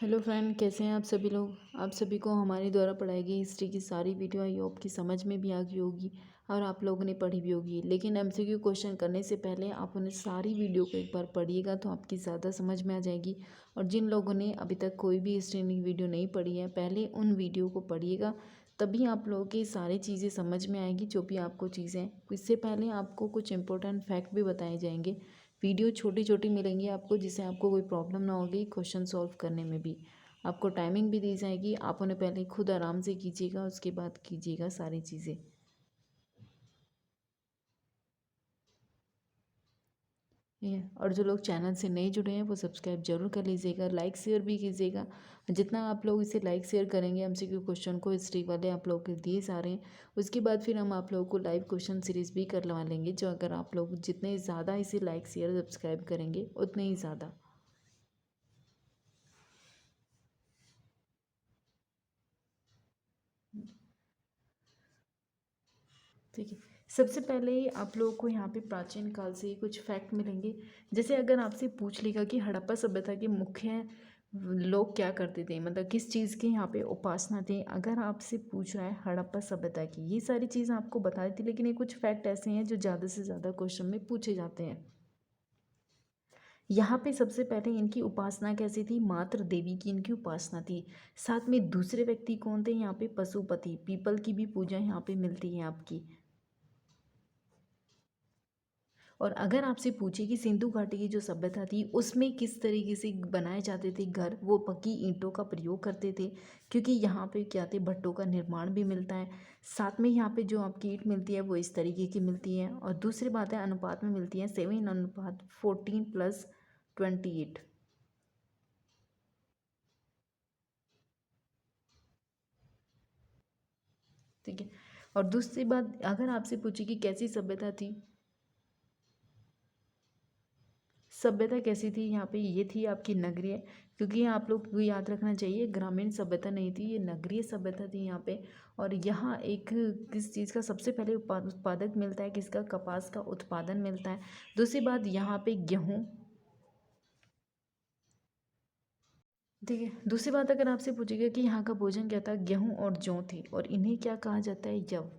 Hello friend, कैसे हैं आप सभी लोग। आप सभी को हमारे द्वारा पढ़ाई गई हिस्ट्री की सारी वीडियो आई होप की समझ में भी आ गई होगी और आप लोगों ने पढ़ी भी होगी। लेकिन एमसीक्यू क्वेश्चन करने से पहले आप उन्हें सारी वीडियो को एक बार पढ़िएगा तो आपकी ज़्यादा समझ में आ जाएगी। और जिन लोगों ने अभी तक कोई भी हिस्ट्री वीडियो नहीं पढ़ी है, पहले उन वीडियो को पढ़िएगा, तभी आप लोगों की सारी चीज़ें समझ में आएगी। जो भी आपको चीज़ें, इससे पहले आपको कुछ इंपॉर्टेंट फैक्ट भी बताए जाएंगे। वीडियो छोटी छोटी मिलेंगी आपको, जिससे आपको कोई प्रॉब्लम ना होगी क्वेश्चन सॉल्व करने में भी। आपको टाइमिंग भी दी जाएगी, आप उन्हें पहले खुद आराम से कीजिएगा, उसके बाद कीजिएगा सारी चीज़ें। ये और जो लोग चैनल से नहीं जुड़े हैं वो सब्सक्राइब जरूर कर लीजिएगा, लाइक शेयर भी कीजिएगा। जितना आप लोग इसे लाइक शेयर करेंगे, एमसीक्यू क्वेश्चन को हिस्ट्री वाले आप लोगों के दिए जा रहे हैं, उसके बाद फिर हम आप लोगों को लाइव क्वेश्चन सीरीज़ भी करवा लेंगे। जो अगर आप लोग जितने ज़्यादा इसे लाइक शेयर सब्सक्राइब करेंगे उतने ही ज़्यादा। ठीक है। सबसे पहले आप लोगों को यहाँ पे प्राचीन काल से कुछ फैक्ट मिलेंगे। जैसे अगर आपसे पूछ लेगा कि हड़प्पा सभ्यता के मुख्य लोग क्या करते थे, मतलब किस चीज़ की यहाँ पे उपासना थी, अगर आपसे पूछ रहा है हड़प्पा सभ्यता की, ये सारी चीज़ आपको बता दी थी। लेकिन ये कुछ फैक्ट ऐसे हैं जो ज़्यादा से ज़्यादा क्वेश्चन में पूछे जाते हैं। यहाँ पे सबसे पहले इनकी उपासना कैसी थी, मात्र देवी की इनकी उपासना थी। साथ में दूसरे व्यक्ति कौन थे, यहाँ पे पशुपति, पीपल की भी पूजा यहाँ पे मिलती है आपकी। और अगर आपसे पूछे कि सिंधु घाटी की जो सभ्यता थी उसमें किस तरीके से बनाए जाते थे घर, वो पक्की ईंटों का प्रयोग करते थे, क्योंकि यहाँ पे क्या थे, भट्टों का निर्माण भी मिलता है। साथ में यहाँ पे जो आपकी ईंट मिलती है वो इस तरीके की मिलती है। और दूसरी बात है, अनुपात में मिलती है 7:14+28। ठीक है। और दूसरी बात, अगर आपसे पूछे कि कैसी सभ्यता थी, सभ्यता कैसी थी, यहाँ पे ये थी आपकी नगरीय, क्योंकि आप लोग को याद रखना चाहिए ग्रामीण सभ्यता नहीं थी, ये नगरीय सभ्यता थी यहाँ पे। और यहाँ एक किस चीज़ का सबसे पहले उत्पादक मिलता है, किसका, कपास का उत्पादन मिलता है। दूसरी बात, यहाँ पे गेहूँ। ठीक है। दूसरी बात, अगर आपसे पूछेगा कि यहाँ का भोजन क्या था, गेहूँ और जौ थे, और इन्हें क्या कहा जाता है, यव।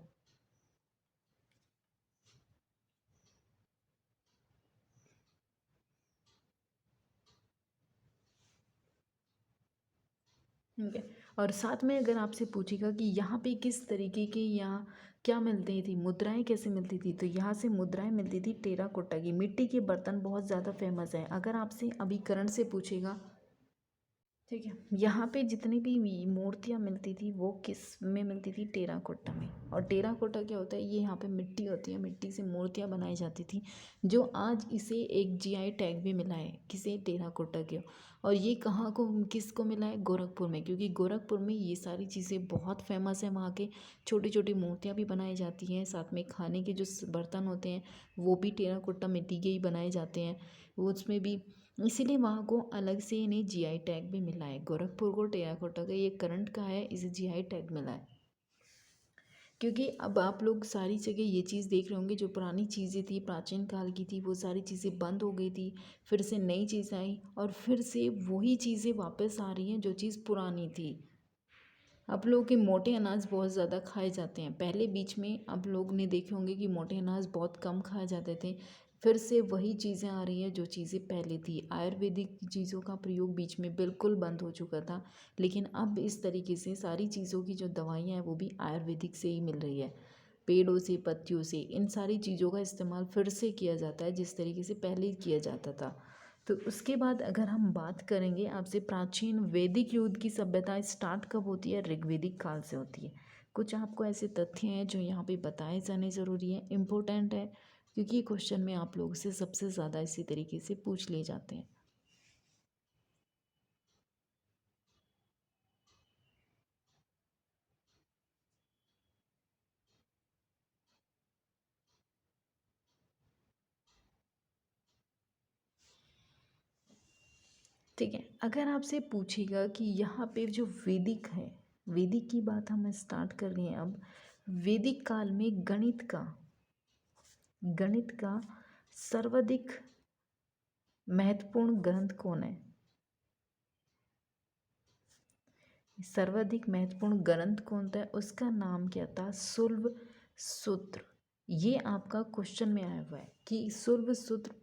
ठीक है। और साथ में अगर आपसे पूछेगा कि यहाँ पे किस तरीके के, यहाँ क्या मिलती थी, मुद्राएं कैसे मिलती थी, तो यहाँ से मुद्राएं मिलती थी टेराकोटा की, मिट्टी के बर्तन बहुत ज़्यादा फेमस है। अगर आपसे अभी करंट से पूछेगा, ठीक है, यहाँ पे जितनी भी मूर्तियाँ मिलती थी वो किस में मिलती थी, टेराकोटा में। और टेराकोटा क्या होता है, ये यहाँ पे मिट्टी होती है, मिट्टी से मूर्तियाँ बनाई जाती थी, जो आज इसे एक जीआई टैग भी मिला है, किसे, टेराकोटा के। और ये कहाँ को, किसको मिला है, गोरखपुर में, क्योंकि गोरखपुर में ये सारी चीज़ें बहुत फेमस है। वहाँ के छोटी छोटी मूर्तियाँ भी बनाई जाती हैं, साथ में खाने के जो बर्तन होते हैं वो भी टेराकोटा मिट्टी के ही बनाए जाते हैं, वो उसमें भी। इसीलिए वहाँ को अलग से इन्हें जीआई टैग भी मिला है। गोरखपुर को टेराकोटा का ये करंट का है, इसे जीआई टैग मिला है। क्योंकि अब आप लोग सारी जगह ये चीज़ देख रहे होंगे, जो पुरानी चीज़ें थी, प्राचीन काल की थी, वो सारी चीज़ें बंद हो गई थी, फिर से नई चीज़ आई, और फिर से वही चीज़ें वापस आ रही हैं जो चीज़ पुरानी थी। आप लोगों के मोटे अनाज बहुत ज़्यादा खाए जाते हैं। पहले बीच में आप लोग ने देखे होंगे कि मोटे अनाज बहुत कम खाए जाते थे, फिर से वही चीज़ें आ रही हैं जो चीज़ें पहले थी। आयुर्वेदिक चीज़ों का प्रयोग बीच में बिल्कुल बंद हो चुका था, लेकिन अब इस तरीके से सारी चीज़ों की जो दवाइयाँ हैं वो भी आयुर्वेदिक से ही मिल रही है। पेड़ों से, पत्तियों से, इन सारी चीज़ों का इस्तेमाल फिर से किया जाता है, जिस तरीके से पहले किया जाता था। तो उसके बाद अगर हम बात करेंगे आपसे, प्राचीन वैदिक युग की सभ्यता स्टार्ट कब होती है, ऋग्वेदिक काल से होती है। कुछ आपको ऐसे तथ्य हैं जो यहाँ पे बताए जाने ज़रूरी है, इम्पोर्टेंट है, क्योंकि क्वेश्चन में आप लोगों से सबसे ज़्यादा इसी तरीके से पूछ लिए जाते हैं। ठीक है। अगर आपसे पूछेगा कि यहाँ पे जो वैदिक है, वैदिक की बात हम स्टार्ट कर रहे हैं अब। वैदिक काल में गणित का सर्वाधिक महत्वपूर्ण ग्रंथ कौन है, सर्वाधिक महत्वपूर्ण ग्रंथ कौन था, उसका नाम क्या था, शुल्ब सूत्र। ये आपका क्वेश्चन में आया हुआ है कि शुल्ब सूत्र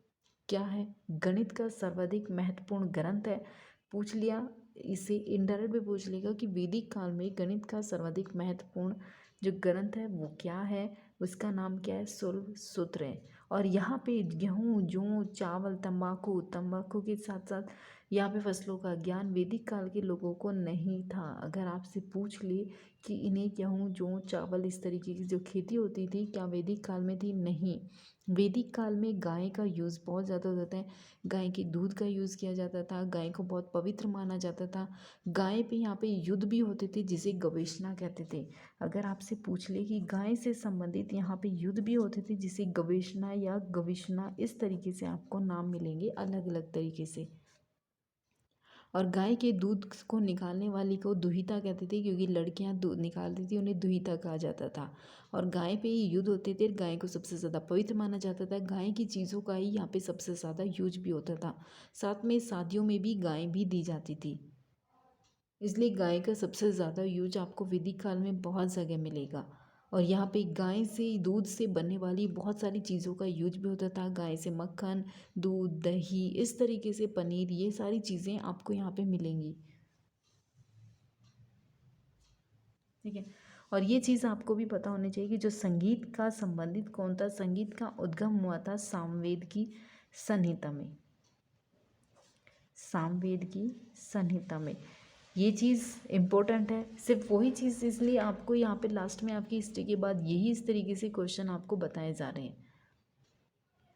क्या है, गणित का सर्वाधिक महत्वपूर्ण ग्रंथ है। पूछ लिया, इसे इनडायरेक्ट भी पूछ लेगा कि वैदिक काल में गणित का सर्वाधिक महत्वपूर्ण जो ग्रंथ है वो क्या है, उसका नाम क्या है, शुल्ब सूत्र है। और यहाँ पे गेहूँ, जौ, चावल, तंबाकू, तंबाकू के साथ साथ यहाँ पे फसलों का ज्ञान वैदिक काल के लोगों को नहीं था। अगर आपसे पूछ ले कि इन्हें गेहूँ, जौ, चावल इस तरीके की जो खेती होती थी क्या वैदिक काल में थी, नहीं। वैदिक काल में गाय का यूज़ बहुत ज़्यादा होता है, गाय के दूध का यूज़ किया जाता था, गाय को बहुत पवित्र माना जाता था। गाय पे यहाँ पे युद्ध भी होते थे जिसे गवेषणा कहते थे। अगर आपसे पूछ ले कि गाय से संबंधित यहाँ पे युद्ध भी होते थे जिसे गवेषणा या गविष्णा, इस तरीके से आपको नाम मिलेंगे अलग अलग तरीके से। और गाय के दूध को निकालने वाली को दुहिता कहते थे, क्योंकि लड़कियां दूध निकालती थी उन्हें दुहिता कहा जाता था। और गाय पे ही युद्ध होते थे, गाय को सबसे ज़्यादा पवित्र माना जाता था, गाय की चीज़ों का ही यहाँ पे सबसे ज़्यादा यूज भी होता था। साथ में शादियों में भी गाय भी दी जाती थी, इसलिए गाय का सबसे ज़्यादा यूज आपको वैदिक काल में बहुत जगह मिलेगा। और यहाँ पे गाय से, दूध से बनने वाली बहुत सारी चीज़ों का यूज भी होता था। गाय से मक्खन, दूध, दही, इस तरीके से पनीर, ये सारी चीज़ें आपको यहाँ पे मिलेंगी। ठीक है। और ये चीज़ आपको भी पता होनी चाहिए कि जो संगीत का संबंधित कौन था, संगीत का उद्गम हुआ था सामवेद की संहिता में, सामवेद की संहिता में। ये चीज़ इम्पोर्टेंट है, सिर्फ वही चीज़, इसलिए आपको यहाँ पे लास्ट में आपकी हिस्ट्री के बाद यही इस तरीके से क्वेश्चन आपको बताए जा रहे हैं।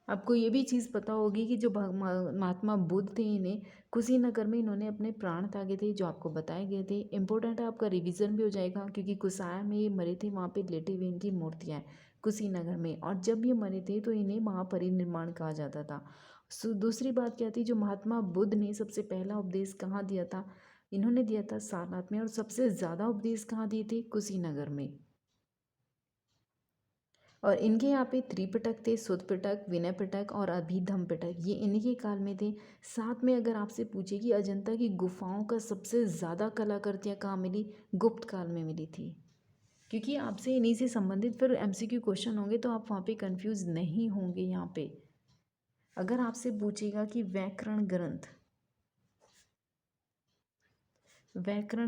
आपको ये भी चीज़ पता होगी कि जो महात्मा बुद्ध थे, इन्हें कुशीनगर में इन्होंने अपने प्राण त्यागे थे, जो आपको बताए गए थे। इंपॉर्टेंट है, आपका रिवीजन भी हो जाएगा, क्योंकि कुसाया में ये मरे थे, वहाँ पे लेटे हुए इनकी मूर्तियाँ हैं कुशीनगर में। और जब ये मरे थे तो इन्हें महापरिनिर्वाण कहा जाता था। दूसरी बात क्या थी, जो महात्मा बुद्ध ने सबसे पहला उपदेश कहाँ दिया था, इन्होंने दिया था सारनाथ में। और सबसे ज़्यादा उपदेश कहाँ दिए थे, कुशीनगर में। और इनके यहाँ पे त्रिपिटक थे, शुद्ध पिटक, विनय पिटक और अभिधम पिटक, ये इन्हीं के काल में थे। साथ में अगर आपसे पूछे कि अजंता की गुफाओं का सबसे ज़्यादा कलाकृतियाँ कहाँ मिली, गुप्त काल में मिली थी। क्योंकि आपसे इन्हीं से संबंधित फिर एमसीक्यू क्वेश्चन होंगे, तो आप वहाँ पे कंफ्यूज नहीं होंगे। यहाँ पे अगर आपसे पूछेगा कि व्याकरण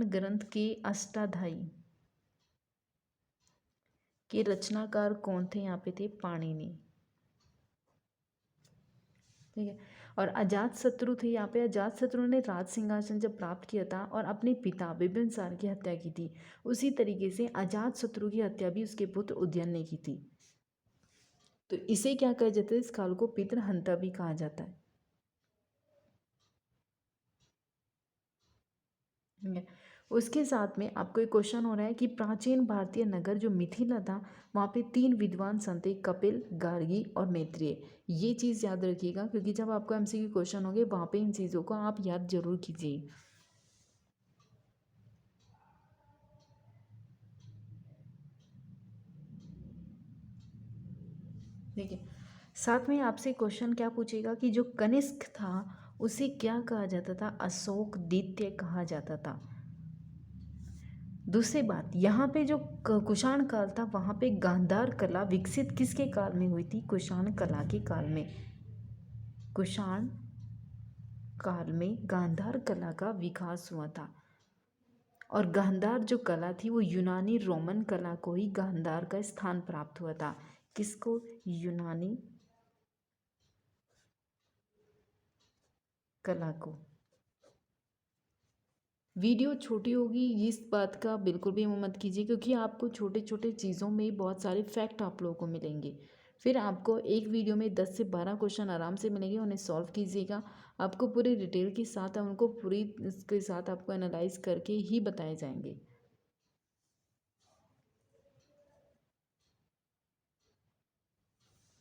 ग्रंथ के अष्टाध्यायी के रचनाकार कौन थे, यहाँ पे थे पाणिनि। ठीक है। और अजात शत्रु थे, यहाँ पे अजात शत्रु ने राज सिंहासन जब प्राप्त किया था और अपने पिता बिंबिसार की हत्या की थी, उसी तरीके से अजात शत्रु की हत्या भी उसके पुत्र उदयन ने की थी। तो इसे क्या कहा जाता है, इस काल को पितृहंता भी कहा जाता है। ठीक है। उसके साथ में आपको एक क्वेश्चन हो रहा है कि प्राचीन भारतीय नगर जो मिथिला था, वहाँ पे 3 विद्वान संत थे, कपिल, गार्गी और मैत्रेय। ये चीज़ याद रखिएगा, क्योंकि जब आपको एमसीक्यू क्वेश्चन होंगे वहाँ पे इन चीज़ों को आप याद जरूर कीजिए। ठीक है। साथ में आपसे क्वेश्चन क्या पूछेगा कि जो कनिष्क था उसे क्या कहा जाता था, अशोक द्वितीय कहा जाता था। दूसरी बात, यहाँ पे जो कुषाण काल था, वहाँ पे गांधार कला विकसित किसके काल में हुई थी, कुषाण कला के काल में। कुषाण काल में गांधार कला का विकास हुआ था। और गांधार जो कला थी वो यूनानी रोमन कला को ही गांधार का स्थान प्राप्त हुआ था। किसको, यूनानी कला को। वीडियो छोटी होगी, इस बात का बिल्कुल भी मत कीजिए, क्योंकि आपको छोटे छोटे चीज़ों में बहुत सारे फैक्ट आप लोगों को मिलेंगे। फिर आपको एक वीडियो में 10 से 12 क्वेश्चन आराम से मिलेंगे, उन्हें सॉल्व कीजिएगा। आपको पूरे डिटेल के साथ, उनको पूरी इसके साथ आपको एनालाइज करके ही बताए जाएंगे।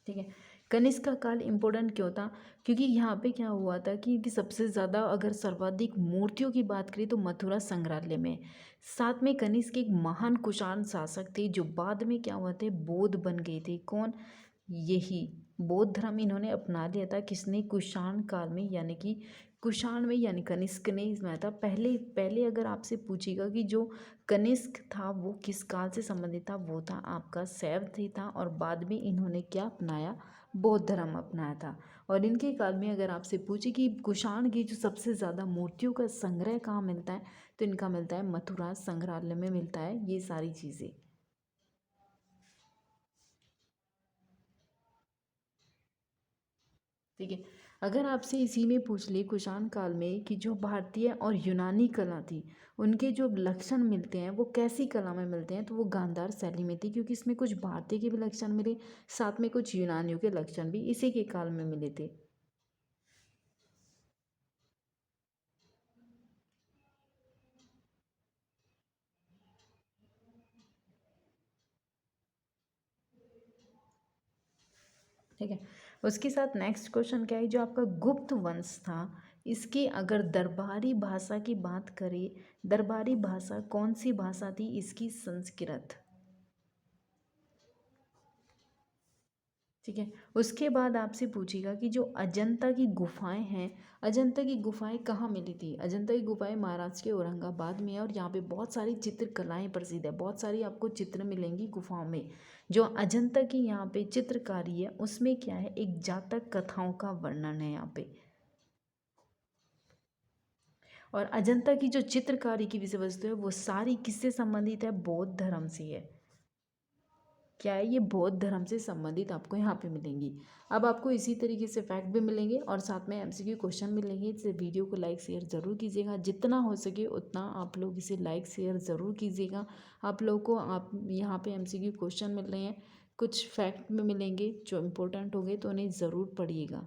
ठीक है। कनिष्क का काल इम्पोर्टेंट क्यों था, क्योंकि यहाँ पे क्या हुआ था कि सबसे ज़्यादा अगर सर्वाधिक मूर्तियों की बात करें तो मथुरा संग्रहालय में। साथ में कनिष्क एक महान कुषाण शासक थे, जो बाद में क्या हुआ थे, बौद्ध बन गए थे। कौन, यही बौद्ध धर्म इन्होंने अपना लिया था, किसने, कुषाण काल में, यानी कि कुषाण में यानी कनिष्क ने इसमें था। पहले पहले अगर आपसे पूछेगा कि जो कनिष्क था वो किस काल से संबंधित था, वो था आपका शैव ही था। और बाद में इन्होंने क्या अपनाया, बौद्ध धर्म अपनाया था। और इनके काल में अगर आपसे पूछे कि कुषाण की जो सबसे ज़्यादा मूर्तियों का संग्रह कहाँ मिलता है, तो इनका मिलता है मथुरा संग्रहालय में मिलता है ये सारी चीज़ें। ठीक है। अगर आपसे इसी में पूछ ले कुषाण काल में कि जो भारतीय और यूनानी कला थी उनके जो लक्षण मिलते हैं वो कैसी कला में मिलते हैं, तो वो गांधार शैली में थी, क्योंकि इसमें कुछ भारतीय के भी लक्षण मिले, साथ में कुछ यूनानियों के लक्षण भी इसी के काल में मिले थे। ठीक है। उसके साथ नेक्स्ट क्वेश्चन क्या है, जो आपका गुप्त वंश था इसकी अगर दरबारी भाषा की बात करें, दरबारी भाषा कौन सी भाषा थी इसकी, संस्कृत। ठीक है। उसके बाद आपसे पूछेगा कि जो अजंता की गुफाएं हैं, अजंता की गुफाएं कहाँ मिली थी। अजंता की गुफाएं महाराष्ट्र के औरंगाबाद में है, और यहाँ पे बहुत सारी चित्रकलाएं प्रसिद्ध है, बहुत सारी आपको चित्र मिलेंगी गुफाओं में। जो अजंता की यहाँ पे चित्रकारी है उसमें क्या है, एक जातक कथाओं का वर्णन है यहाँ पे। और अजंता की जो चित्रकारी की विषय वस्तु है वो सारी किससे संबंधित है, बौद्ध धर्म से है। क्या है, ये बौद्ध धर्म से संबंधित आपको यहाँ पे मिलेंगी। अब आपको इसी तरीके से फैक्ट भी मिलेंगे और साथ में एमसीक्यू क्वेश्चन मिलेंगे। इस वीडियो को लाइक शेयर ज़रूर कीजिएगा, जितना हो सके उतना आप लोग इसे लाइक शेयर ज़रूर कीजिएगा। आप लोग को आप यहाँ पे एमसीक्यू क्वेश्चन मिल रहे हैं, कुछ फैक्ट में मिलेंगे जो इम्पोर्टेंट होंगे, तो उन्हें ज़रूर पढ़िएगा।